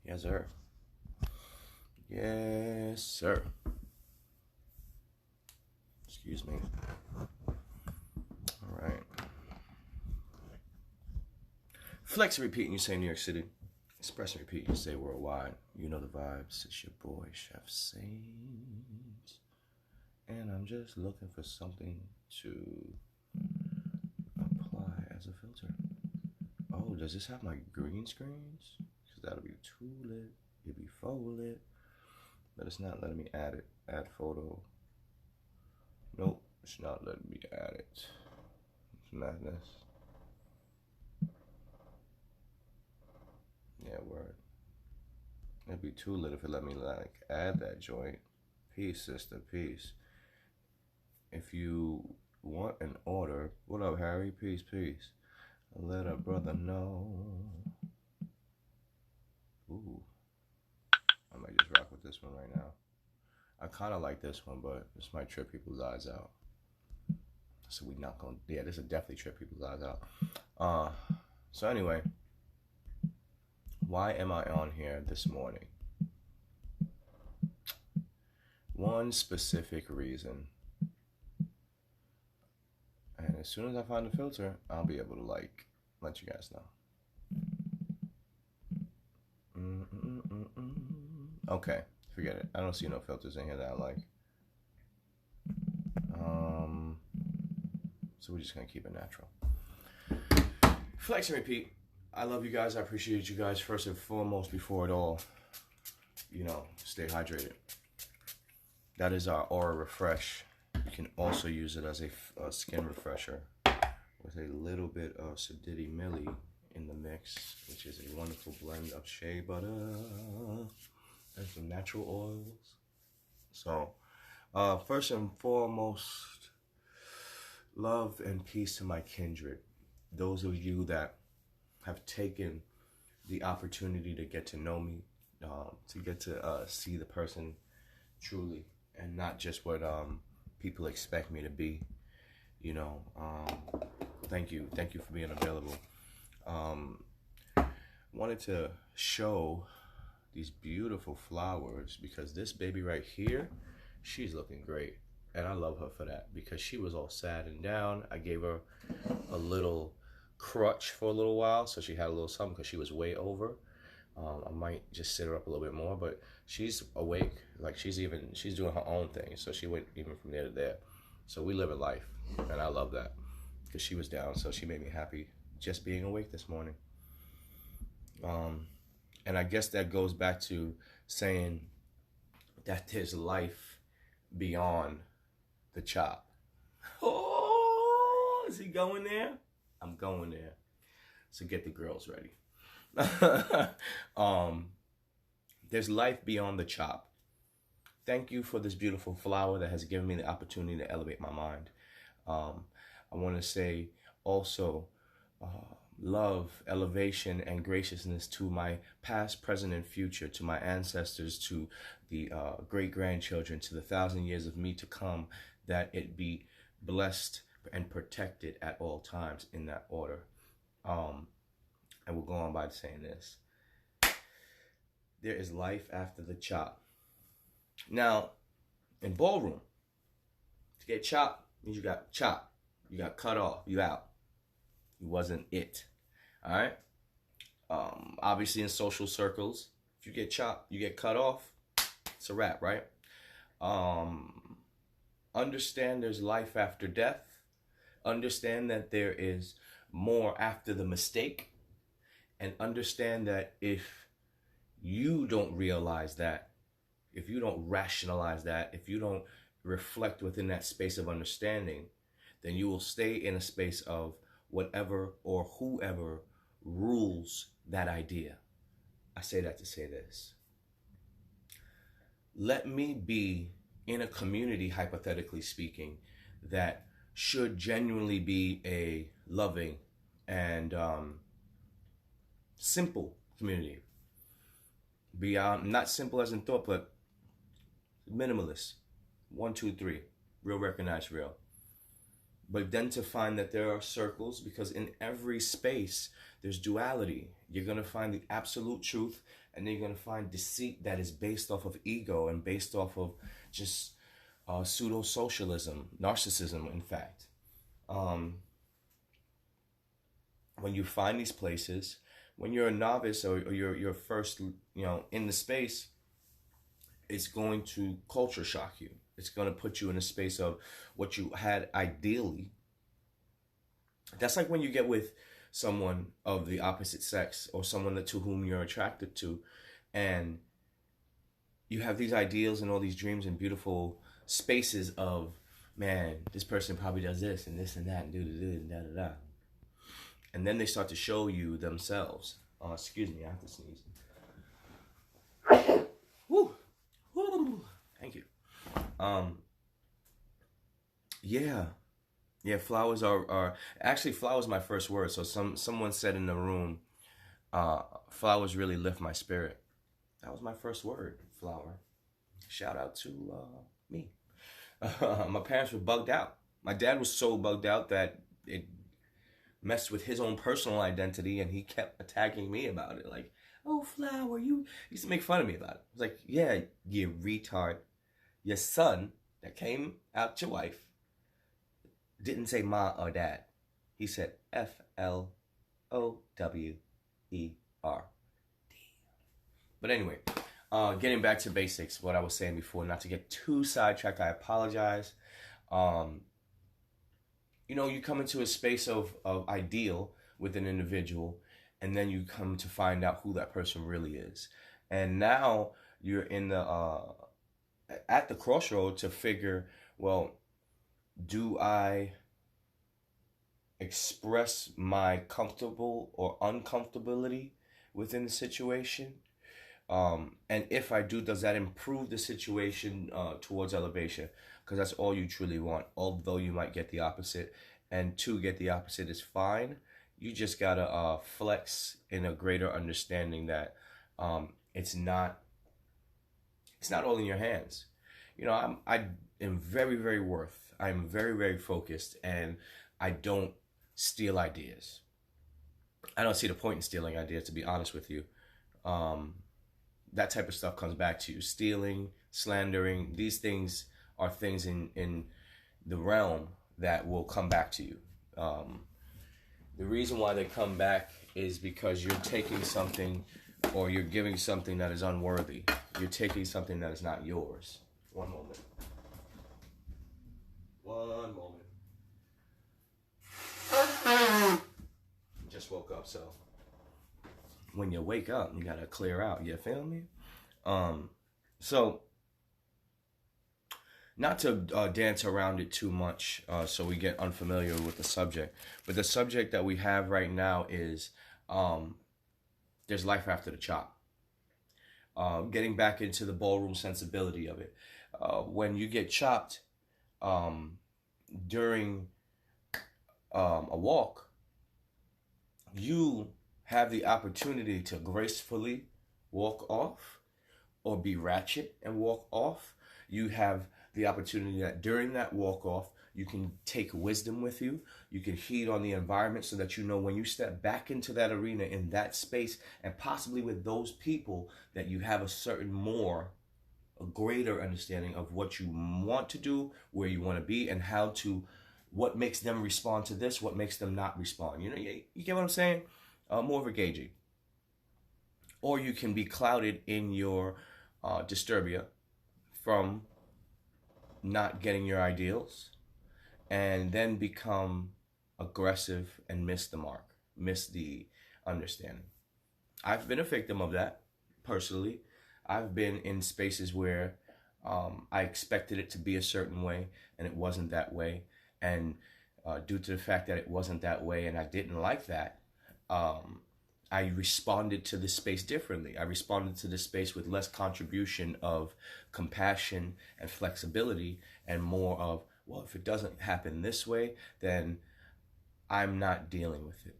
Yes, sir. Yes, sir. Excuse me. All right. Flex and repeat, and you say New York City. Express and repeat, you say worldwide. You know the vibes. It's your boy, Chef Sage. And I'm just looking for something to apply as a filter. Oh, does this have my green screens? Because that'll be too lit. It'll be full lit. But it's not letting me add it. Add photo. Nope, it's not letting me add it. It's madness. Yeah, word. It'd be too lit if it let me like add that joint. Peace, sister, peace. If you want an order, what up, Harry? Peace, peace. Let a brother know. Ooh, I might just rock with this one right now. I kind of like this one, but this might trip people's eyes out. So we not gonna. Yeah, this will definitely trip people's eyes out. So anyway, why am I on here this morning? One specific reason. And as soon as I find the filter, I'll be able to like let you guys know. Okay, forget it. I don't see no filters in here that I like. So we're just gonna keep it natural. Flex and repeat. I love you guys. I appreciate you guys first and foremost. Before it all, stay hydrated. That is our Aura Refresh. You can also use it as a skin refresher with a little bit of Sadiddy Millie in the mix, which is a wonderful blend of shea butter and some natural oils. So, first and foremost, love and peace to my kindred. Those of you that have taken the opportunity to get to know me, to get to see the person truly, and not just what people expect me to be. Thank you for being available. Wanted to show these beautiful flowers because this baby right here, she's looking great. And I love her for that because she was all sad and down. I gave her a little crutch for a little while so she had a little something because she was way over. I might just sit her up a little bit more, but she's awake. Like she's doing her own thing. So she went even from there to there. So we live in life, and I love that because she was down. So she made me happy just being awake this morning. And I guess that goes back to saying that there's life beyond the chop. Oh, is he going there? I'm going there. So get the girls ready. There's life beyond the chop. Thank you for this beautiful flower that has given me the opportunity to elevate my mind. I want to say also love, elevation, and graciousness to my past, present, and future, to my ancestors, to the great-grandchildren, to the 1,000 years of me to come, that it be blessed and protected at all times in that order. And we'll go on by saying this. There is life after the chop. Now, in ballroom, to get chopped means you got chopped. You got cut off. You out. You wasn't it. All right? Obviously, in social circles, if you get chopped, you get cut off, it's a wrap, right? Understand there's life after death. Understand that there is more after the mistake. And understand that if you don't realize that, if you don't rationalize that, if you don't reflect within that space of understanding, then you will stay in a space of whatever or whoever rules that idea. I say that to say this. Let me be in a community, hypothetically speaking, that should genuinely be a loving and simple community. Beyond, not simple as in thought, but minimalist. 1, 2, 3. Real, recognize real. But then to find that there are circles, because in every space there's duality. You're going to find the absolute truth And then you're going to find deceit that is based off of ego and based off of just pseudo-socialism, narcissism, in fact. When you find these places, when you're a novice or you're first, in the space, it's going to culture shock you. It's going to put you in a space of what you had ideally. That's like when you get with someone of the opposite sex or someone to whom you're attracted to, and you have these ideals and all these dreams and beautiful spaces of, man, this person probably does this and this and that and do and da da da. And then they start to show you themselves. Excuse me, I have to sneeze. Woo. Woo. Thank you. Yeah, flowers are actually, flowers my first word. So someone said in the room, flowers really lift my spirit. That was my first word, flower. Shout out to me. My parents were bugged out. My dad was so bugged out that it messed with his own personal identity, and he kept attacking me about it. Like, oh, flower, you used to make fun of me about it. I was like, yeah, you retard. Your son that came out your wife didn't say ma or dad. He said FLOWER. But anyway, getting back to basics, what I was saying before, not to get too sidetracked, I apologize. You come into a space of ideal with an individual, and then you come to find out who that person really is. And now you're in at the crossroad to figure, well, do I express my comfortable or uncomfortability within the situation? And if I do, does that improve the situation towards elevation? Because that's all you truly want, although you might get the opposite. And to get the opposite is fine. You just gotta flex in a greater understanding that it's not all in your hands. I am very, very I'm very, very focused, and I don't steal ideas. I don't see the point in stealing ideas, to be honest with you. That type of stuff comes back to you. Stealing, slandering, these things are things in the realm that will come back to you. The reason why they come back is because you're taking something, or you're giving something that is unworthy. You're taking something that is not yours. One moment. Just woke up, so when you wake up, you gotta clear out. You feel me? So not to dance around it too much, so we get unfamiliar with the subject. But the subject that we have right now is there's life after the chop. Getting back into the ballroom sensibility of it. When you get chopped during a walk, you have the opportunity to gracefully walk off or be ratchet and walk off. You have the opportunity that during that walk off, you can take wisdom with you. You can heed on the environment so that you know when you step back into that arena, in that space, and possibly with those people, that you have a greater understanding of what you want to do, where you want to be, and what makes them respond to this, what makes them not respond. You get what I'm saying? More of a gauging. Or you can be clouded in your disturbia from not getting your ideals, and then become aggressive and miss the mark, miss the understanding. I've been a victim of that, personally. I've been in spaces where I expected it to be a certain way, and it wasn't that way. And due to the fact that it wasn't that way, and I didn't like that, I responded to this space differently. I responded to this space with less contribution of compassion and flexibility, and more of, well, if it doesn't happen this way, then I'm not dealing with it.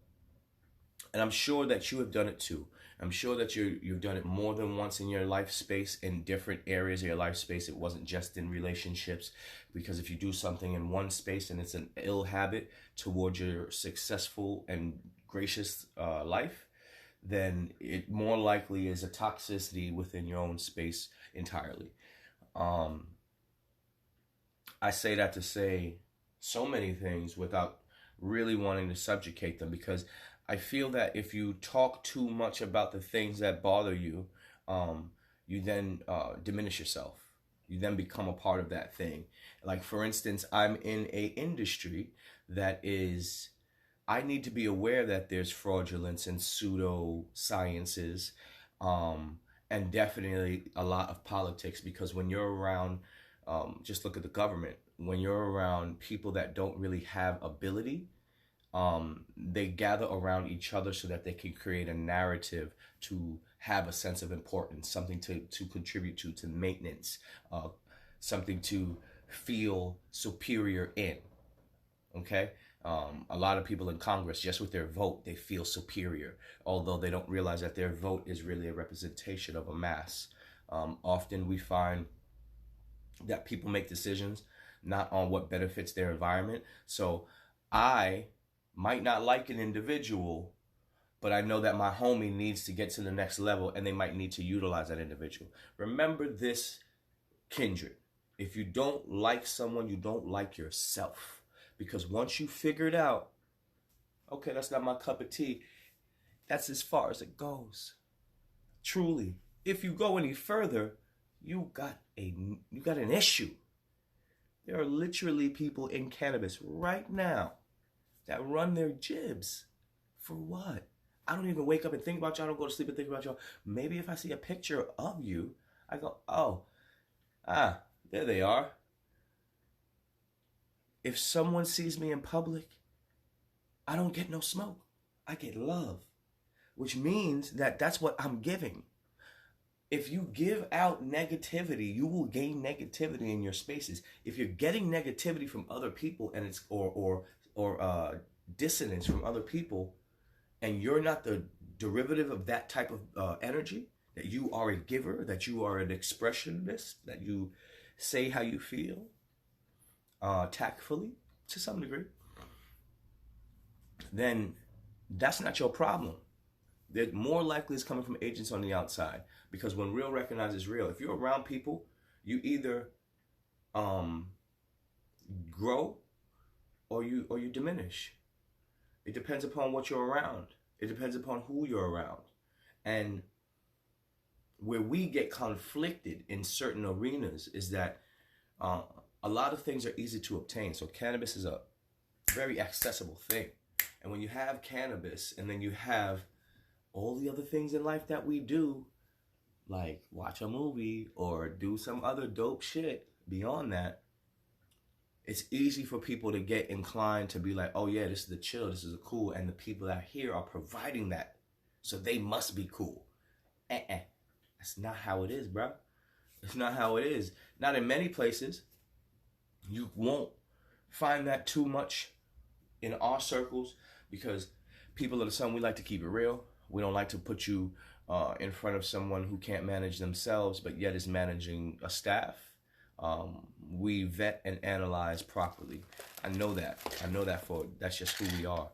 And I'm sure that you have done it too. I'm sure that you've done it more than once in your life space, in different areas of your life space. It wasn't just in relationships, because if you do something in one space and it's an ill habit towards your successful and gracious life, then it more likely is a toxicity within your own space entirely. Um, I say that to say so many things without really wanting to subjugate them, because I feel that if you talk too much about the things that bother you, um, you then diminish yourself. You then become a part of that thing. Like, for instance, I'm in a industry that is, I need to be aware that there's fraudulence and pseudo sciences, and definitely a lot of politics, because when you're around, just look at the government, when you're around people that don't really have ability, they gather around each other so that they can create a narrative to have a sense of importance, something to contribute to maintenance, something to feel superior in. Okay? A lot of people in Congress, just with their vote, they feel superior, although they don't realize that their vote is really a representation of a mass. Often we find that people make decisions not on what benefits their environment. So I might not like an individual, but I know that my homie needs to get to the next level, and they might need to utilize that individual. Remember this, kindred. If you don't like someone, you don't like yourself. Because once you figure it out, okay, that's not my cup of tea, that's as far as it goes. Truly. If you go any further, you got an issue. There are literally people in cannabis right now that run their jibs. For what? I don't even wake up and think about y'all. I don't go to sleep and think about y'all. Maybe if I see a picture of you, I go, oh, there they are. If someone sees me in public, I don't get no smoke. I get love, which means that that's what I'm giving. If you give out negativity, you will gain negativity in your spaces. If you're getting negativity from other people, and it's or dissonance from other people, and you're not the derivative of that type of energy, that you are a giver, that you are an expressionist, that you say how you feel, tactfully to some degree, then that's not your problem. They're more likely it's coming from agents on the outside, because when real recognizes real, if you're around people, you either grow or you diminish. It depends upon what you're around. It depends upon who you're around. And where we get conflicted in certain arenas is that a lot of things are easy to obtain. So cannabis is a very accessible thing. And when you have cannabis, and then you have all the other things in life that we do, like watch a movie or do some other dope shit beyond that, it's easy for people to get inclined to be like, oh yeah, this is the chill, this is the cool, and the people that are here are providing that, so they must be cool. That's not how it is, bro. It's not how it is. Not in many places. You won't find that too much in our circles, because people of the sun, we like to keep it real. We don't like to put you in front of someone who can't manage themselves, but yet is managing a staff. We vet and analyze properly. I know that. That's just who we are.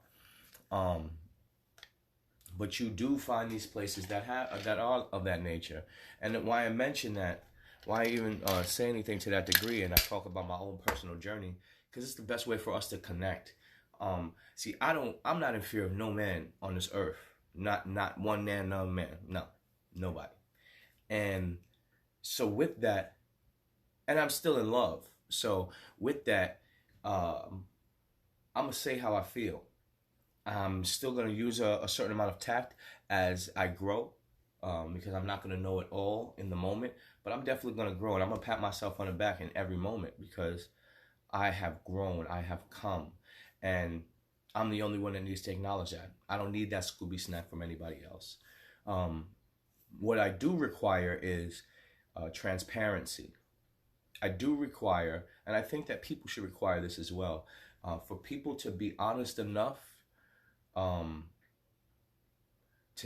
But you do find these places that are of that nature. And why I mention that, why I even say anything to that degree, and I talk about my own personal journey, because it's the best way for us to connect. See, I'm not in fear of no man on this earth. Not one man, no man. No, nobody. And so with that, and I'm still in love. So with that, I'm going to say how I feel. I'm still going to use a certain amount of tact as I grow, because I'm not going to know it all in the moment. But I'm definitely going to grow, and I'm going to pat myself on the back in every moment, because I have grown, I have come, and I'm the only one that needs to acknowledge that. I don't need that Scooby snack from anybody else. What I do require is transparency. I do require, and I think that people should require this as well, for people to be honest enough to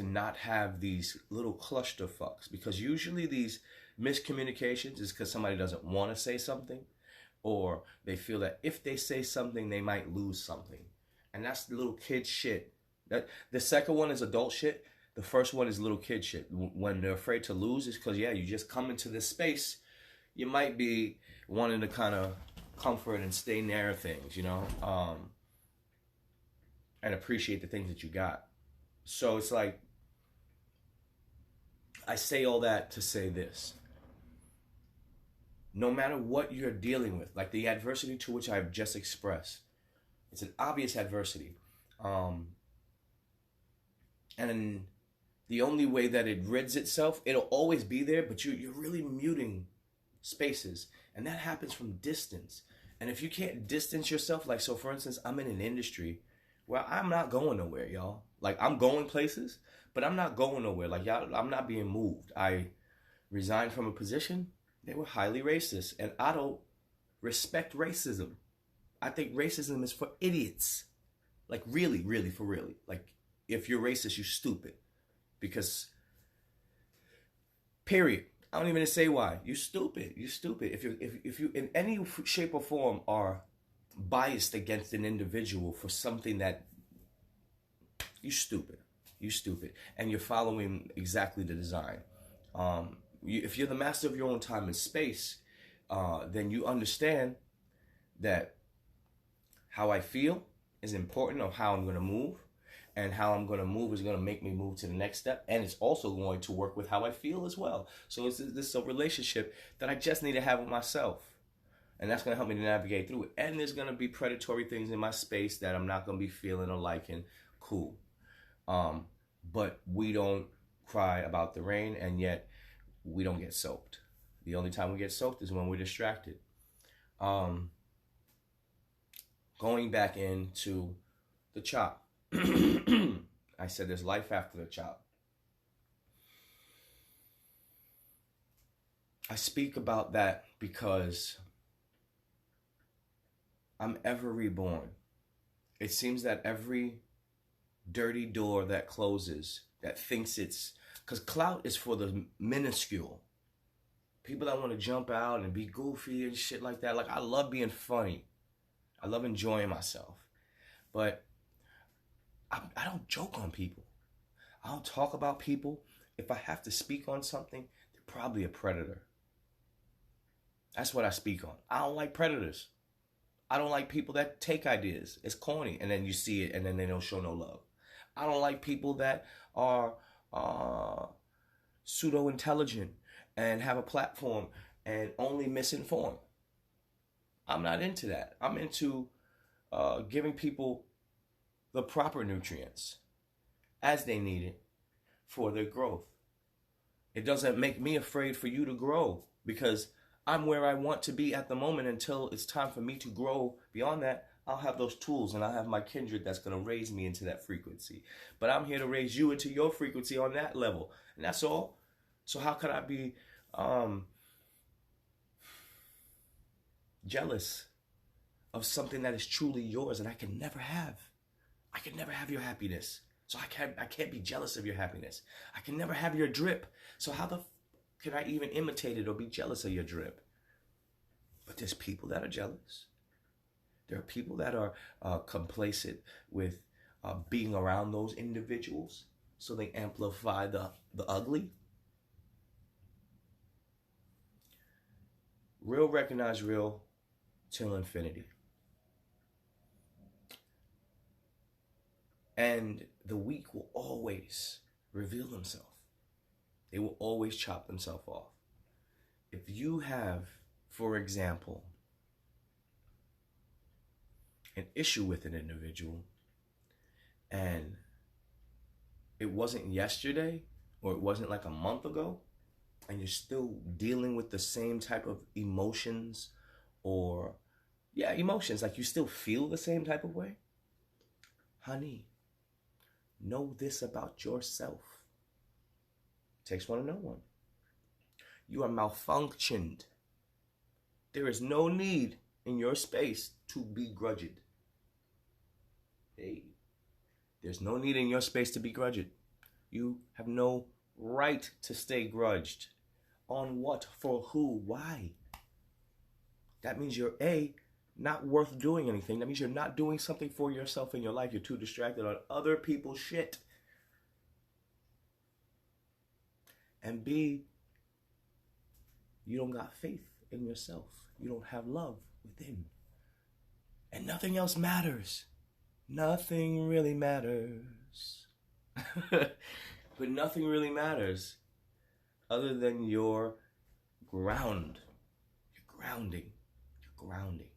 not have these little clusterfucks, because usually these miscommunications is because somebody doesn't want to say something, or they feel that if they say something, they might lose something. And that's the little kid shit. That the second one is adult shit. The first one is little kid shit. When they're afraid to lose, is because, yeah, you just come into this space. You might be wanting to kind of comfort and stay near things, and appreciate the things that you got. So it's like, I say all that to say this. No matter what you're dealing with, like the adversity to which I've just expressed, it's an obvious adversity. And the only way that it rids itself, it'll always be there, but you're really muting spaces. And that happens from distance. And if you can't distance yourself, like, so for instance, I'm in an industry where I'm not going nowhere, y'all. Like, I'm going places, but I'm not going nowhere. Like, y'all, I'm not being moved. I resigned from a position. They were highly racist. And I don't respect racism. I think racism is for idiots. Like, really, really, for really. Like, if you're racist, you're stupid. Because, period. I don't even say why. You're stupid. You're stupid. If you in any shape or form are biased against an individual for something that, you're stupid. You're stupid. And you're following exactly the design. If you're the master of your own time and space, then you understand that how I feel is important of how I'm going to move. And how I'm going to move is going to make me move to the next step. And it's also going to work with how I feel as well. So it's this a relationship that I just need to have with myself. And that's going to help me to navigate through it. And there's going to be predatory things in my space that I'm not going to be feeling or liking. Cool. But we don't cry about the rain, and yet we don't get soaked. The only time we get soaked is when we're distracted. Going back into the chop. I said there's life after the chop. I speak about that because I'm ever reborn. It seems that every dirty door that closes, that thinks it's, because clout is for the minuscule. People that want to jump out and be goofy and shit like that. Like, I love being funny. I love enjoying myself. But I don't joke on people. I don't talk about people. If I have to speak on something, they're probably a predator. That's what I speak on. I don't like predators. I don't like people that take ideas. It's corny. And then you see it and then they don't show no love. I don't like people that are pseudo-intelligent and have a platform and only misinform. I'm not into that. I'm into giving people the proper nutrients as they need it for their growth. It doesn't make me afraid for you to grow because I'm where I want to be at the moment. Until it's time for me to grow beyond that, I'll have those tools and I'll have my kindred that's going to raise me into that frequency. But I'm here to raise you into your frequency on that level. And that's all. So how could I be jealous of something that is truly yours and I can never have? I can never have your happiness. So I can't be jealous of your happiness. I can never have your drip. So how the can I even imitate it or be jealous of your drip? But there's people that are jealous. There are people that are complacent with being around those individuals. So they amplify the ugly. Real recognize real till infinity. And the weak will always reveal themselves. They will always chop themselves off. If you have, for example, an issue with an individual and it wasn't yesterday or it wasn't like a month ago and you're still dealing with the same type of emotions or, emotions, like you still feel the same type of way, honey, know this about yourself. Takes one to know one. You are malfunctioned. There is no need in your space to be grudged. Hey, there's no need in your space to be grudged. You have no right to stay grudged. On what? For who? Why? That means you're not worth doing anything. That means you're not doing something for yourself in your life. You're too distracted on other people's shit. And B, you don't got faith in yourself. You don't have love within. And nothing else matters. Nothing really matters. But nothing really matters other than your ground. Your grounding. Your grounding.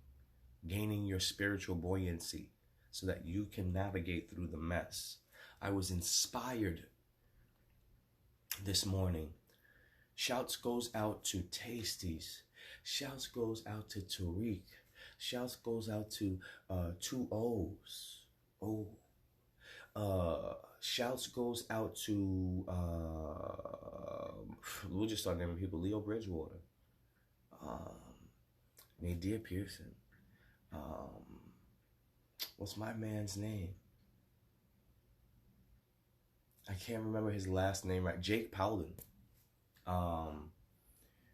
Gaining your spiritual buoyancy so that you can navigate through the mess. I was inspired this morning. Shouts goes out to Tasties. Shouts goes out to Tariq. Shouts goes out to two O's. Oh. Shouts goes out to we'll just start naming people. Leo Bridgewater. Nadir Pearson. What's my man's name? I can't remember his last name right. Jake Powlin.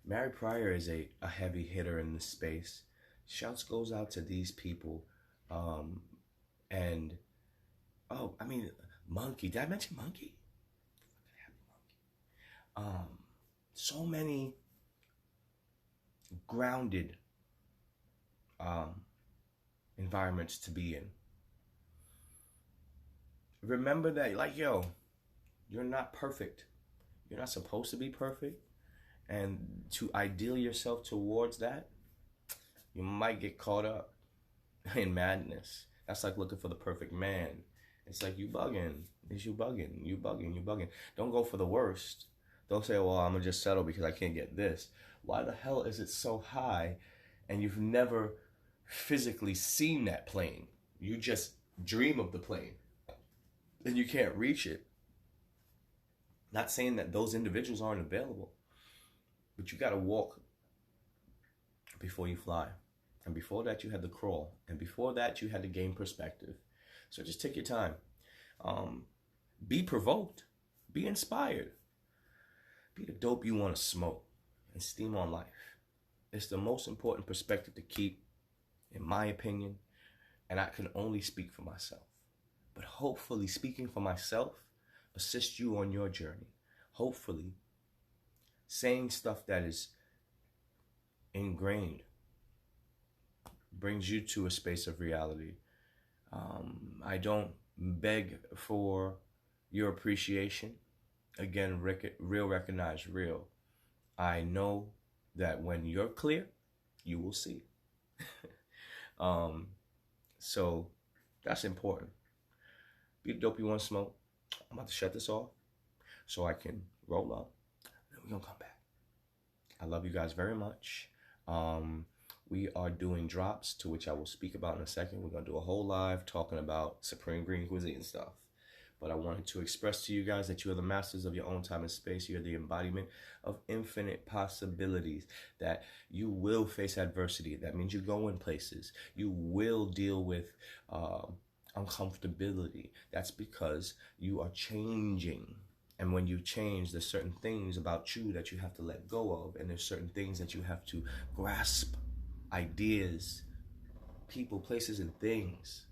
Mary Pryor is a heavy hitter in this space. Shouts goes out to these people. And Monkey. Did I mention Monkey? So many grounded environments to be in. Remember that, like, yo, you're not perfect. You're not supposed to be perfect. And to ideal yourself towards that, you might get caught up in madness. That's like looking for the perfect man. It's like you bugging. It's you bugging. You bugging. You bugging. Don't go for the worst. Don't say, well, I'm going to just settle because I can't get this. Why the hell is it so high and you've never physically seen that plane? You just dream of the plane and you can't reach it. Not saying that those individuals aren't available, but you got to walk before you fly. And before that, you had to crawl. And before that, you had to gain perspective. So just take your time. Be provoked. Be inspired. Be the dope you want to smoke and steam on life. It's the most important perspective to keep, in my opinion. And I can only speak for myself. But hopefully, speaking for myself assist you on your journey. Hopefully, saying stuff that is ingrained brings you to a space of reality. I don't beg for your appreciation. Again, real recognize real. I know that when you're clear, you will see. So that's important. Be the dope you want to smoke. I'm about to shut this off so I can roll up. And we're going to come back. I love you guys very much. We are doing drops, to which I will speak about in a second. We're going to do a whole live talking about Supreme Green Cuisine stuff. But I wanted to express to you guys that you are the masters of your own time and space. You're the embodiment of infinite possibilities, that you will face adversity. That means you go in places. You will deal with uncomfortability. That's because you are changing. And when you change, there's certain things about you that you have to let go of. And there's certain things that you have to grasp. Ideas, people, places, and things.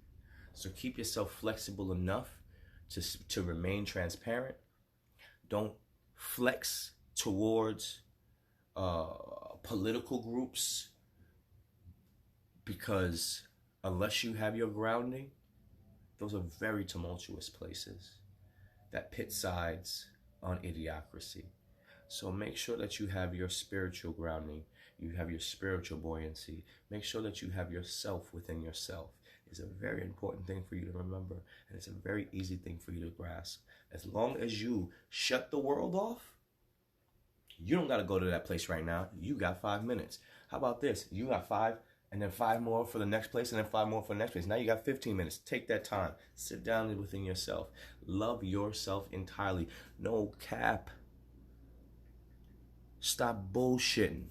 So keep yourself flexible enough to remain transparent. Don't flex towards political groups, because unless you have your grounding, those are very tumultuous places that pit sides on idiocracy. So make sure that you have your spiritual grounding, you have your spiritual buoyancy. Make sure that you have yourself within yourself. It's a very important thing for you to remember, and it's a very easy thing for you to grasp. As long as you shut the world off, you don't got to go to that place right now. You got 5 minutes. How about this? You got 5, and then 5 more for the next place, and then 5 more for the next place. Now you got 15 minutes. Take that time. Sit down within yourself. Love yourself entirely. No cap. Stop bullshitting.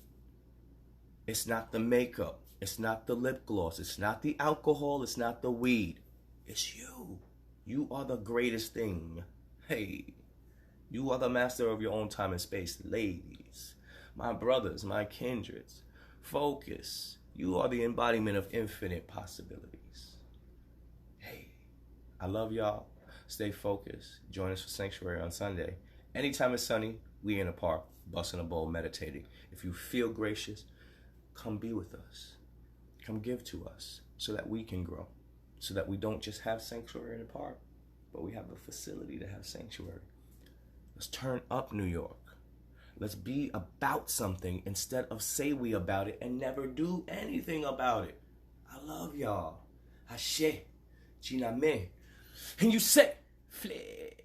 It's not the makeup. It's not the lip gloss. It's not the alcohol. It's not the weed. It's you. You are the greatest thing. Hey, you are the master of your own time and space. Ladies, my brothers, my kindreds, focus. You are the embodiment of infinite possibilities. Hey, I love y'all. Stay focused. Join us for Sanctuary on Sunday. Anytime it's sunny, We in a park, busting a bowl, meditating. If you feel gracious, come be with us. Come give to us so that we can grow. So that we don't just have sanctuary in the park, but we have a facility to have sanctuary. Let's turn up New York. Let's be about something instead of say we about it and never do anything about it. I love y'all. Ashe. Chiname. And you say, flip.